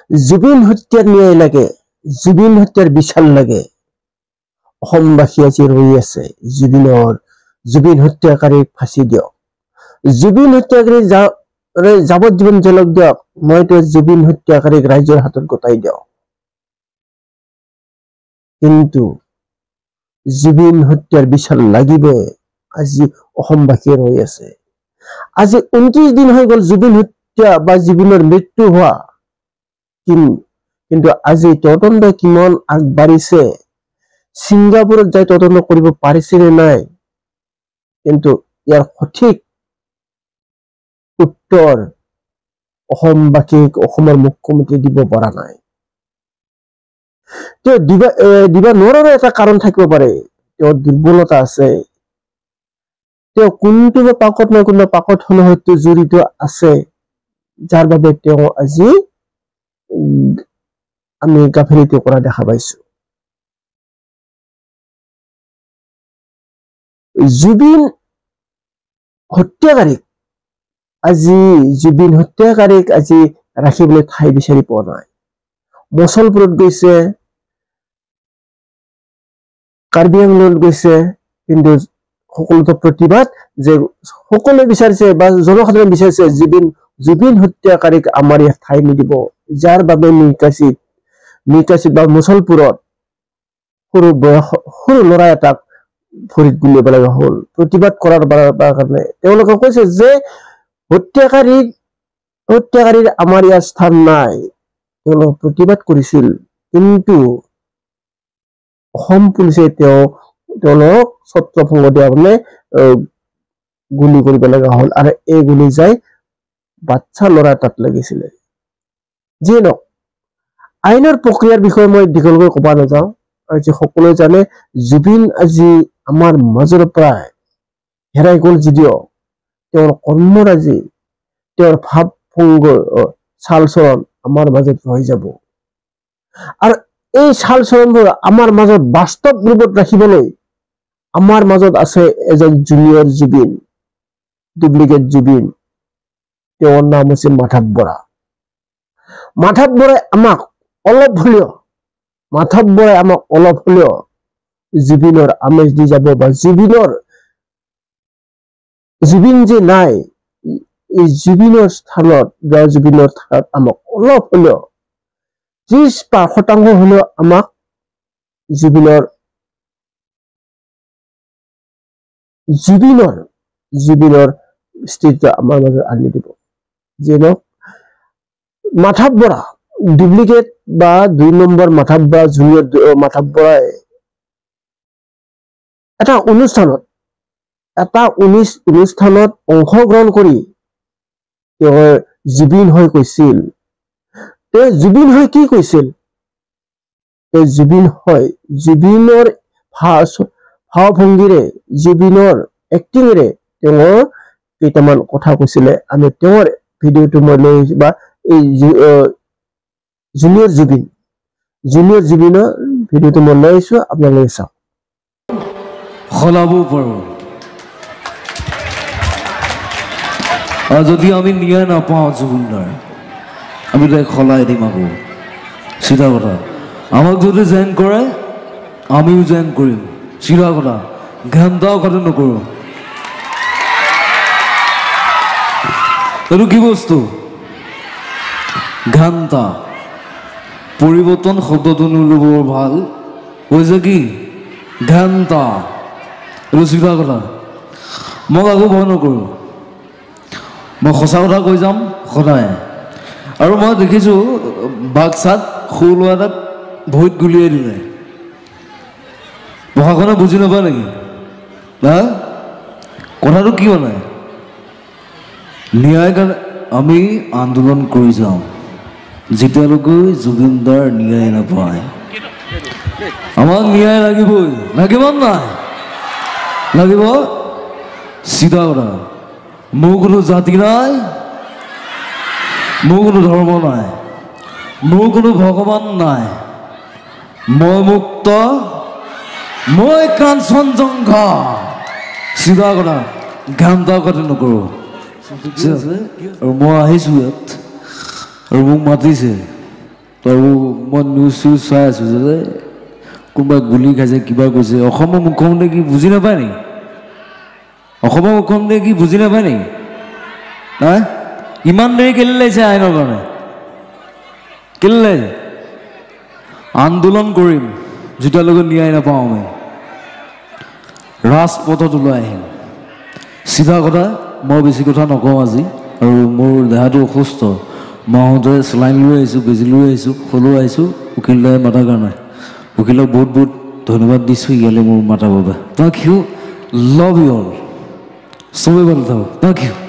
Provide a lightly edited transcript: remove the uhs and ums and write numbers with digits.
জুবিন হত্যাৰ ন্যায় লাগে, জুবিন হত্যাৰ বিচাৰ লাগে। অসমবাসী আজি ৰৈ আছে জুবিন হত্যাকাৰীক ফাঁচি দিয়ক, জুবিন হত্যাকাৰী যাৱজ্জীৱন জেলক দিয়ক, মইতো জুবিন হত্যাকাৰীক ৰাইজৰ হাতত গতাই দিয়ক। কিন্তু জুবিন হত্যাৰ বিচাৰ লাগিবই, আজি অসমবাসীয়ে ৰৈ আছে। আজি 29 দিন হৈ গ'ল জুবিন হত্যা বা জুবিনৰ মৃত্যু হোৱা, কিন্তু আজি তদন্ত কিমান আগবাঢ়িছে, ছিংগাপুৰত যাই তদন্ত কৰিব পাৰিছে নে নাই, কিন্তু ইয়াৰ সঠিক উত্তৰ অসমবাসীক অসমৰ মুখ্যমন্ত্ৰী দিব পৰা নাই। তেওঁ দিবা নোৱাৰাৰ এটা কাৰণ থাকিব পাৰে, তেওঁৰ দুৰ্বলতা আছে, তেওঁ কোনটো পাকত নহয় কোনোবা পাকত হয়তো জড়িত আছে, যাৰ বাবে তেওঁ আজি আমি গাফিলতি কৰা দেখা পাইছো। জুবিন হত্যাকাৰীক আজি ৰাখিবলৈ ঠাই বিচাৰি পোৱা নাই। মচলপুৰত গৈছে, কাৰ্বি আংলঙত গৈছে, কিন্তু সকলোতে প্ৰতিবাদ যে সকলোৱে বিচাৰিছে বা জনসাধাৰণে বিচাৰিছে জুবিন হত্যাকাৰীক আমাৰ ইয়াত ঠাই নিদিব, যাৰ বাবে নিকাশিত বা মুছলপুৰত সৰু ল'ৰা এটাক ভৰিত গুলিয়াব লগা হ'ল প্ৰতিবাদ কৰাৰ কাৰণে। তেওঁলোকে কৈছে যে হত্যাকাৰীৰ আমাৰ ইয়াত স্থান নাই, তেওঁলোকে প্ৰতিবাদ কৰিছিল, কিন্তু অসম পুলিচে তেওঁলোকক ছত্ৰভংগ দিয়া মানে গুলি কৰিব লগা হ'ল, আৰু এই গুলি যাই বাচ্চা ল'ৰা এটাত লাগিছিলে। যিয়ে নহওক, আইনৰ প্ৰক্ৰিয়াৰ বিষয়ে মই দীঘলকৈ ক'ব নাযাওঁ। আৰু যে সকলোৱে জানে জুবিন আজি আমাৰ মাজৰ পৰা হেৰাই গ'ল যদিও তেওঁৰ কৰ্মৰাজি, তেওঁৰ ভাৱ ভংগ চাল চলন আমাৰ মাজত ৰৈ যাব, আৰু এই চাল চলনবোৰ আমাৰ মাজত বাস্তৱ ৰূপত ৰাখিবলৈ আমাৰ মাজত আছে এজন জুনিয়ৰ জুবিন, ডুপ্লিকেট জুবিন। তেওঁৰ নাম হৈছে মাধৱ বৰা। মাধৱ বৰাই আমাক অলপ হলেও জুবিনৰ আমেজ দি যাব, বা জুবিন যে নাই, এই জুবিনৰ স্থানত আমাক অলপ হলেও 30% হলেও আমাক জুবিনৰ স্থিতিটো আমাৰ মাজত আনি দিব। যেন মাধৱ বৰা ডুপ্লিকেট বা 2 নম্বৰ মাধৱ বৰা, জুনিয়ৰ মাধৱ বৰাই এটা অনুষ্ঠানত অংশগ্ৰহণ কৰি তেওঁ জুবিন হৈ কৈছিল, কি কৈছিল, জুবিনৰ ভাৱভংগীৰে, জুবিনৰ এক্টিঙেৰে তেওঁ কেইটামান কথা কৈছিলে। আমি তেওঁৰ ভিডিঅ'টো মই লৈ আহিছো, বা এই জুনিয়ৰ জুবিনৰ ভিডিঅ'টো মই লৈ আহিছো, আপোনালোকে চাওক। সলাব পাৰো, আৰু যদি আমি ন্যায় নাপাওঁ জুবিনদাৰ, আমি তাইক সলাই দিম আকৌ। চিধা কথা, আমাক যদি জেং কৰে আমিও জেং কৰিম, চিধা কথা, ঘেণ্টাও কথা নকৰোঁ। এইটো কি বস্তু? ঘেণ্টা। পৰিৱৰ্তন শব্দটো নল'ব, ভাল হৈছে কি ঘেণ্টা। এইটো চিধা কথা, মই আকৌ ভয় নকৰোঁ, মই সঁচা কথা কৈ যাম সদায়। আৰু মই দেখিছোঁ বাক্সাত সৰু ল'ৰা এটাক ভৰিত গুলিয়াই দিলে, প্ৰশাসনে বুজি নাপায় নেকি? কথাটো কি মানে? ন্যায় কাৰণে আমি আন্দোলন কৰি যাওঁ যেতিয়ালৈকে জুবিনদাৰ ন্যায় নাপায়। আমাক ন্যায় লাগিবই, লাগিব নাই? লাগিব। চিধা কথা, মোৰ কোনো জাতি নাই, মোৰ কোনো ধৰ্ম নাই, মোৰ কোনো ভগৱান নাই, মই মুক্ত, মই কাঞ্চনজংঘা। চিধা কথা, ঘাণ্টা কথা নকৰোঁ। আৰু মই আহিছোঁ ইয়াত, আৰু মোক মাতিছে আৰু মই নিউজ চিউজ চাই আছোঁ যে কোনোবাই গুলি খাইছে কিবা কৈছে অসমৰ মুখ্যমন্ত্ৰীয়ে কি বুজি নাপায় নেকি অসমৰ মুখ্যমন্ত্ৰীয়ে কি বুজি নাপায় নেকি হা ইমান দেৰি কেলৈ লাগিছে আইনৰ কাৰণে কেলৈ লাগিছে আন্দোলন কৰিম যেতিয়ালৈকে ন্যায় নাপাওঁ আমি ৰাজপথত ওলাই আহিম চিধা কথা মই বেছি কথা নকওঁ আজি আৰু মোৰ দেহাটো অসুস্থ মাহঁতে চেলাইন লৈ আহিছোঁ বেজি লৈ আহিছোঁ সলো আহিছোঁ উকিলে মাতাৰ কাৰণে উকিলক বহুত বহুত ধন্যবাদ দিছোঁ ইয়ালৈ মোৰ মাতাৰ বাবে thank you love you all চবেই ভাল থাকক থেংক ইউ